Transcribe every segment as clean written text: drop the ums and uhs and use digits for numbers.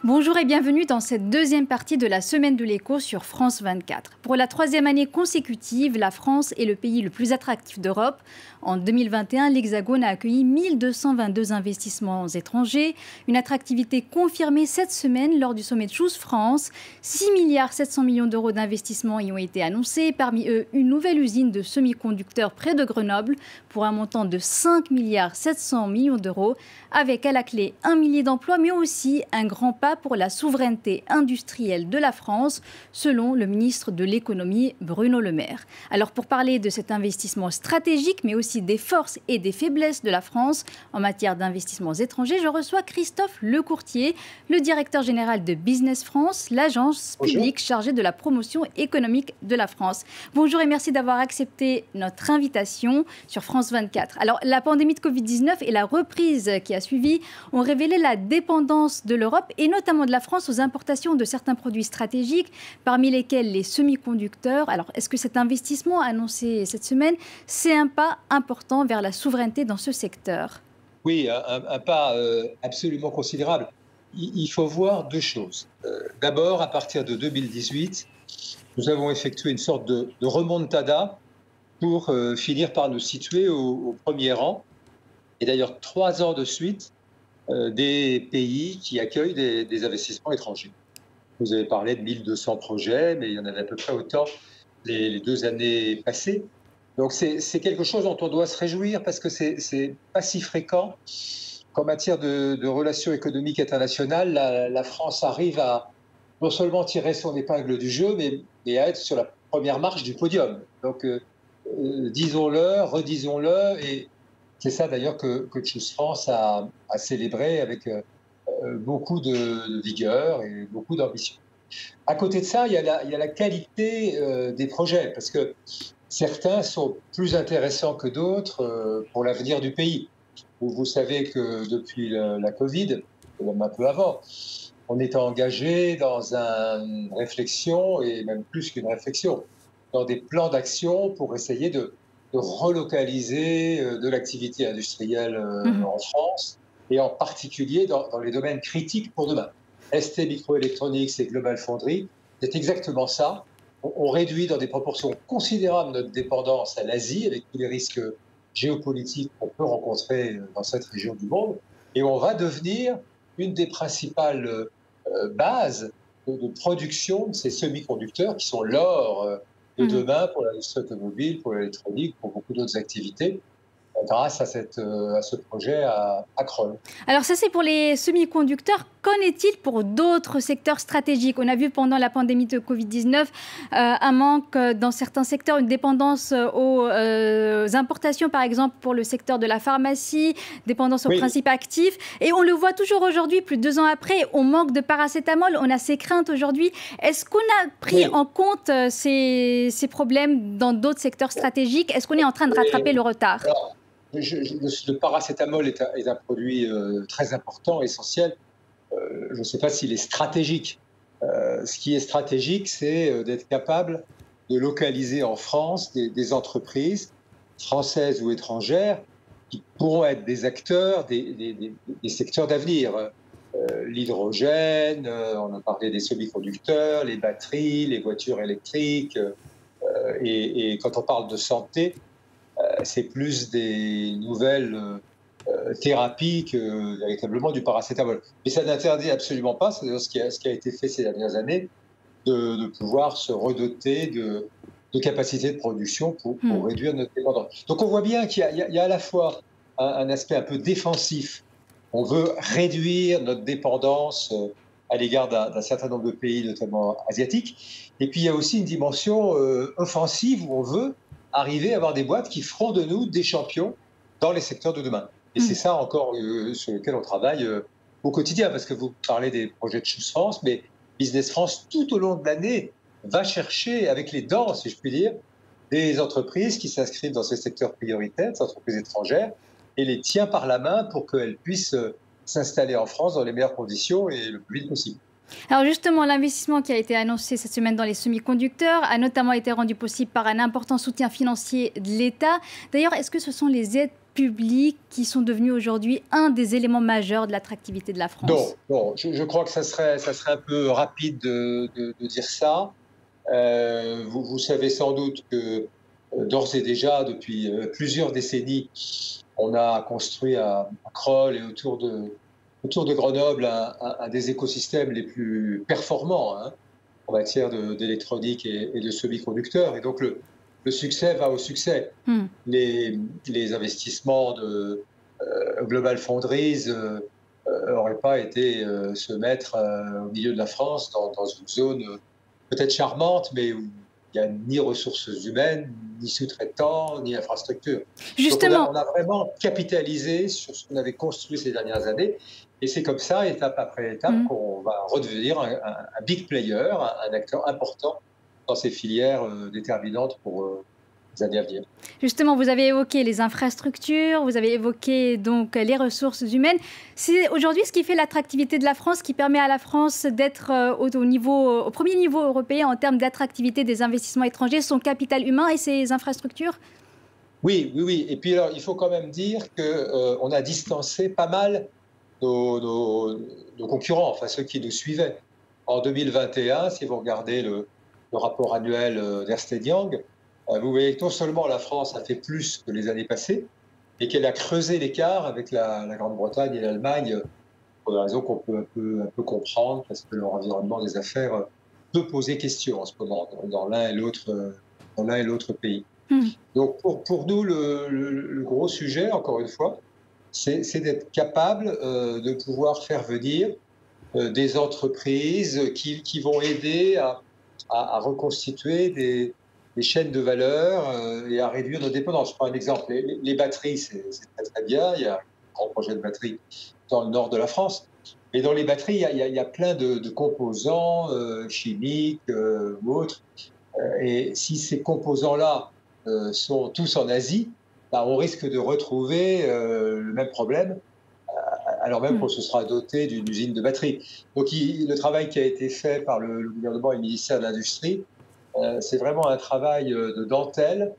Bonjour et bienvenue dans cette deuxième partie de la Semaine de l'écho sur France 24. Pour la troisième année consécutive, la France est le pays le plus attractif d'Europe. En 2021, l'Hexagone a accueilli 1222 investissements étrangers. Une attractivité confirmée cette semaine lors du sommet de Choose France. 6 milliards 700 millions d'euros d'investissements y ont été annoncés. Parmi eux, une nouvelle usine de semi-conducteurs près de Grenoble pour un montant de 5 milliards 700 millions d'euros. Avec à la clé 1 millier d'emplois, mais aussi un grand pas pour la souveraineté industrielle de la France, selon le ministre de l'économie Bruno Le Maire. Alors pour parler de cet investissement stratégique, mais aussi des forces et des faiblesses de la France en matière d'investissements étrangers, je reçois Christophe Lecourtier, le directeur général de Business France, l'agence publique chargée de la promotion économique de la France. Bonjour et merci d'avoir accepté notre invitation sur France 24. Alors la pandémie de Covid-19 et la reprise qui a suivi ont révélé la dépendance de l'Europe et notamment de la France aux importations de certains produits stratégiques, parmi lesquels les semi-conducteurs. Alors, est-ce que cet investissement annoncé cette semaine, c'est un pas important vers la souveraineté dans ce secteur? Oui, un pas absolument considérable. Il faut voir deux choses. D'abord, à partir de 2018, nous avons effectué une sorte de remontada pour finir par nous situer au premier rang. Et d'ailleurs, 3 ans de suite, des pays qui accueillent des investissements étrangers. Vous avez parlé de 1200 projets, mais il y en avait à peu près autant les 2 années passées. Donc c'est quelque chose dont on doit se réjouir parce que c'est pas si fréquent qu'en matière de relations économiques internationales, la France arrive à non seulement tirer son épingle du jeu, mais à être sur la première marche du podium. Donc disons-le, redisons-le, et c'est ça d'ailleurs que Choose France a célébré avec beaucoup de vigueur et beaucoup d'ambition. À côté de ça, il y a la qualité des projets, parce que certains sont plus intéressants que d'autres pour l'avenir du pays. Vous savez que depuis la Covid, même un peu avant, on est engagé dans une réflexion, et même plus qu'une réflexion, dans des plans d'action pour essayer de relocaliser de l'activité industrielle en France, et en particulier dans les domaines critiques pour demain. ST Microelectronics et Global Foundry, c'est exactement ça. On réduit dans des proportions considérables notre dépendance à l'Asie, avec tous les risques géopolitiques qu'on peut rencontrer dans cette région du monde, et on va devenir une des principales bases de production de ces semi-conducteurs qui sont l'or de demain pour l'industrie automobile, pour l'électronique, pour beaucoup d'autres activités, grâce à ce projet à Crolles. Alors ça, c'est pour les semi-conducteurs. Qu'en est-il pour d'autres secteurs stratégiques? On a vu pendant la pandémie de Covid-19 un manque dans certains secteurs, une dépendance aux importations, par exemple pour le secteur de la pharmacie, dépendance aux principes actifs. Et on le voit toujours aujourd'hui, plus de 2 ans après, on manque de paracétamol, on a ces craintes aujourd'hui. Est-ce qu'on a pris en compte ces problèmes dans d'autres secteurs stratégiques? Est-ce qu'on est en train de rattraper le retard? Le paracétamol est un produit très important, essentiel. Je ne sais pas s'il est stratégique. Ce qui est stratégique, c'est d'être capable de localiser en France des entreprises françaises ou étrangères qui pourront être des acteurs des secteurs d'avenir. L'hydrogène, on a parlé des semi-conducteurs, les batteries, les voitures électriques. Et quand on parle de santé, c'est plus des nouvelles thérapies que véritablement du paracétamol. Mais ça n'interdit absolument pas, c'est ce qui a été fait ces dernières années, de pouvoir se redoter de capacités de production pour réduire notre dépendance. Donc on voit bien qu'il y a à la fois un aspect un peu défensif. On veut réduire notre dépendance à l'égard d'un certain nombre de pays, notamment asiatiques. Et puis il y a aussi une dimension offensive où on veut arriver à avoir des boîtes qui feront de nous des champions dans les secteurs de demain. Et c'est ça encore sur lequel on travaille au quotidien, parce que vous parlez des projets de Choose France, mais Business France, tout au long de l'année, va chercher avec les dents, si je puis dire, des entreprises qui s'inscrivent dans ces secteurs prioritaires, des entreprises étrangères, et les tient par la main pour qu'elles puissent s'installer en France dans les meilleures conditions et le plus vite possible. Alors justement, l'investissement qui a été annoncé cette semaine dans les semi-conducteurs a notamment été rendu possible par un important soutien financier de l'État. D'ailleurs, est-ce que ce sont les aides publics qui sont devenus aujourd'hui un des éléments majeurs de l'attractivité de la France? Non, je crois que ça serait un peu rapide de dire ça. Vous savez sans doute que d'ores et déjà, depuis plusieurs décennies, on a construit à Crolles et autour de Grenoble un des écosystèmes les plus performants, hein, en matière d'électronique et de semi-conducteurs. Et donc le succès va au succès. Les investissements de Global Foundries n'auraient pas été se mettre au milieu de la France, dans une zone peut-être charmante, mais où il n'y a ni ressources humaines, ni sous-traitants, ni infrastructures. Justement. Donc on a vraiment capitalisé sur ce qu'on avait construit ces dernières années. Et c'est comme ça, étape après étape, qu'on va redevenir un big player, un acteur important dans ces filières déterminantes pour les années à venir. Justement, vous avez évoqué les infrastructures, vous avez évoqué donc les ressources humaines. C'est aujourd'hui ce qui fait l'attractivité de la France, qui permet à la France d'être au premier niveau européen en termes d'attractivité des investissements étrangers, son capital humain et ses infrastructures? Oui. Et puis alors, il faut quand même dire qu'on a distancé pas mal nos concurrents, enfin ceux qui nous suivaient. En 2021, si vous regardez le rapport annuel d'Ernst & Young, vous voyez que non seulement la France a fait plus que les années passées, mais qu'elle a creusé l'écart avec la Grande-Bretagne et l'Allemagne, pour des raisons qu'on peut un peu comprendre, parce que leur environnement des affaires peut poser question en ce moment dans l'un et l'autre pays. Donc pour nous, le gros sujet, encore une fois, c'est d'être capable de pouvoir faire venir des entreprises qui vont aider à reconstituer des chaînes de valeur et à réduire nos dépendances. Je prends un exemple. Les batteries, c'est très bien. Il y a un grand projet de batterie dans le nord de la France. Mais dans les batteries, il y a plein de composants chimiques ou autres. Et si ces composants-là sont tous en Asie, on risque de retrouver le même problème, alors même qu'on se sera doté d'une usine de batterie. Donc le travail qui a été fait par le gouvernement et le ministère de l'Industrie, c'est vraiment un travail de dentelle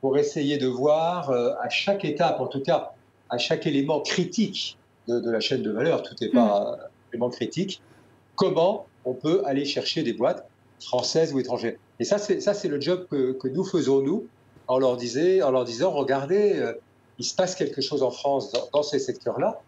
pour essayer de voir à chaque étape, en tout cas à chaque élément critique de la chaîne de valeur, tout n'est pas élément critique, comment on peut aller chercher des boîtes françaises ou étrangères. Et ça, c'est le job que nous faisons, nous, en leur disant, regardez, il se passe quelque chose en France dans ces secteurs-là,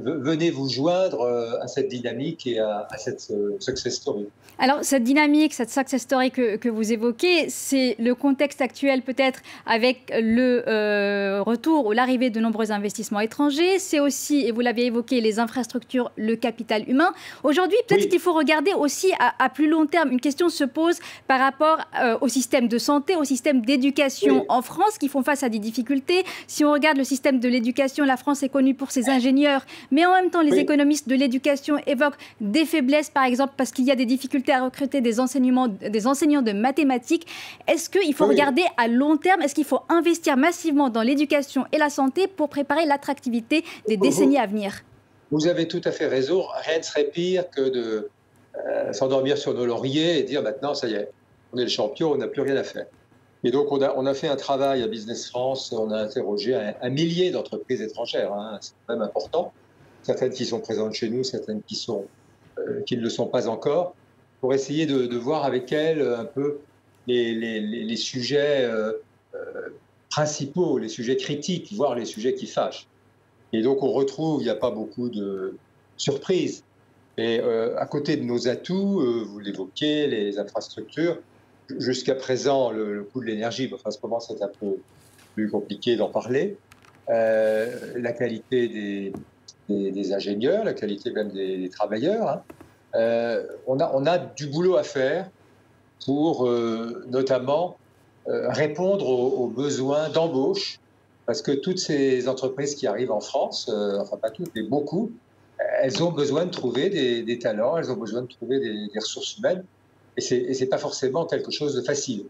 venez vous joindre à cette dynamique et à cette success story. Alors, cette dynamique, cette success story que vous évoquez, c'est le contexte actuel peut-être avec le retour ou l'arrivée de nombreux investissements étrangers. C'est aussi, et vous l'avez évoqué, les infrastructures, le capital humain. Aujourd'hui, peut-être qu'il faut regarder aussi à plus long terme. Une question se pose par rapport au système de santé, au système d'éducation en France qui font face à des difficultés. Si on regarde le système de l'éducation, la France est connue pour ses ingénieurs, mais en même temps, les économistes de l'éducation évoquent des faiblesses, par exemple, parce qu'il y a des difficultés à recruter des enseignants de mathématiques. Est-ce qu'il faut regarder à long terme? Est-ce qu'il faut investir massivement dans l'éducation et la santé pour préparer l'attractivité des décennies à venir? Vous avez tout à fait raison. Rien ne serait pire que de s'endormir sur nos lauriers et dire maintenant, ça y est, on est le champion, on n'a plus rien à faire. Et donc, on a fait un travail à Business France, on a interrogé un millier d'entreprises étrangères, hein, c'est quand même important. Certaines qui sont présentes chez nous, certaines qui ne le sont pas encore, pour essayer de voir avec elles un peu les sujets principaux, les sujets critiques, voire les sujets qui fâchent. Et donc, on retrouve, il n'y a pas beaucoup de surprises. Et à côté de nos atouts, vous l'évoquez, les infrastructures, jusqu'à présent, le coût de l'énergie, en ce moment, c'est un peu plus compliqué d'en parler. La qualité des ingénieurs, la qualité même des travailleurs. Hein. On a du boulot à faire pour notamment répondre aux besoins d'embauche, parce que toutes ces entreprises qui arrivent en France, enfin pas toutes, mais beaucoup, elles ont besoin de trouver des talents, elles ont besoin de trouver des ressources humaines, et c'est pas forcément quelque chose de facile.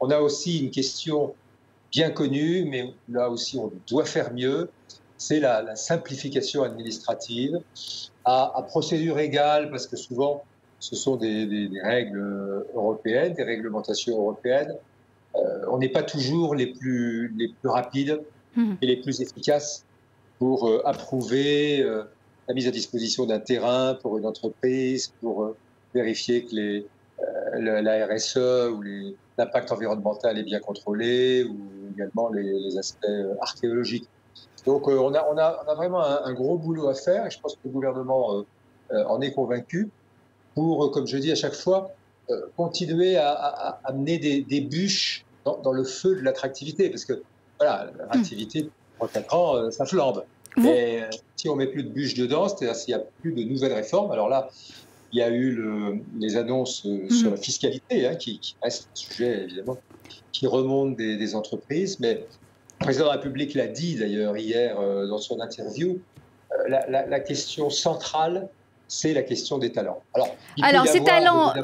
On a aussi une question bien connue, mais là aussi on doit faire mieux, c'est la simplification administrative à procédure égale, parce que souvent ce sont des règles européennes, des réglementations européennes. On n'est pas toujours les plus rapides et les plus efficaces pour approuver la mise à disposition d'un terrain pour une entreprise, pour vérifier que la RSE ou l'impact environnemental est bien contrôlé, ou également les aspects archéologiques. Donc on a vraiment un gros boulot à faire, et je pense que le gouvernement en est convaincu, pour, comme je dis à chaque fois, continuer à amener des bûches dans le feu de l'attractivité, parce que voilà, l'attractivité, 3-4 ans, ça flambe. Mais si on met plus de bûches dedans, c'est-à-dire s'il n'y a plus de nouvelles réformes, alors là, il y a eu les annonces sur la fiscalité, qui reste un sujet, évidemment, qui remonte des entreprises. Mais le président de la République l'a dit, d'ailleurs, hier, dans son interview, la question centrale, c'est la question des talents. Alors ces talents...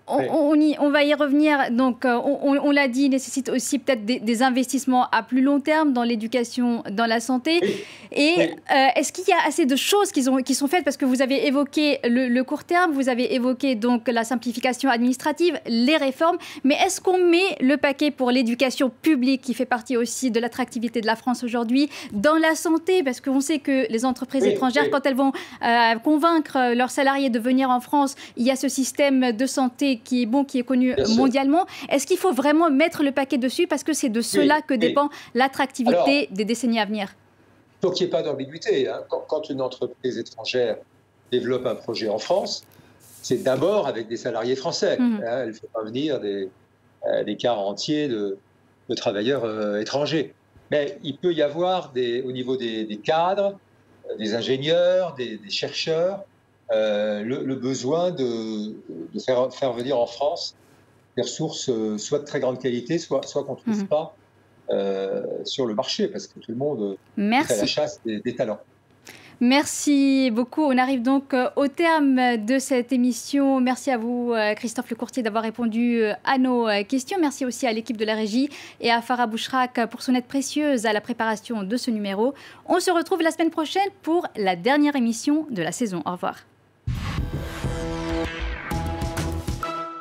On va y revenir. Donc, on l'a dit, il nécessite aussi peut-être des investissements à plus long terme dans l'éducation, dans la santé. Et est-ce qu'il y a assez de choses qui sont faites? Parce que vous avez évoqué le court terme, vous avez évoqué donc la simplification administrative, les réformes. Mais est-ce qu'on met le paquet pour l'éducation publique, qui fait partie aussi de l'attractivité de la France aujourd'hui, dans la santé? Parce qu'on sait que les entreprises étrangères, quand elles vont convaincre leurs salariés de venir en France, il y a ce système de santé qui est bon, qui est connu mondialement. Est-ce qu'il faut vraiment mettre le paquet dessus, parce que c'est de cela que dépend l'attractivité des décennies à venir? Pour qu'il n'y ait pas d'ambiguïté, quand une entreprise étrangère développe un projet en France, c'est d'abord avec des salariés français. Elle ne fait pas venir des quarts entiers de travailleurs étrangers. Mais il peut y avoir au niveau des cadres, des ingénieurs, des chercheurs, le besoin de faire venir en France des ressources soit de très grande qualité, soit qu'on ne trouve pas sur le marché, parce que tout le monde fait la chasse des talents. Merci beaucoup. On arrive donc au terme de cette émission. Merci à vous, Christophe Lecourtier, d'avoir répondu à nos questions. Merci aussi à l'équipe de la régie et à Farah Bouchrak pour son aide précieuse à la préparation de ce numéro. On se retrouve la semaine prochaine pour la dernière émission de la saison. Au revoir.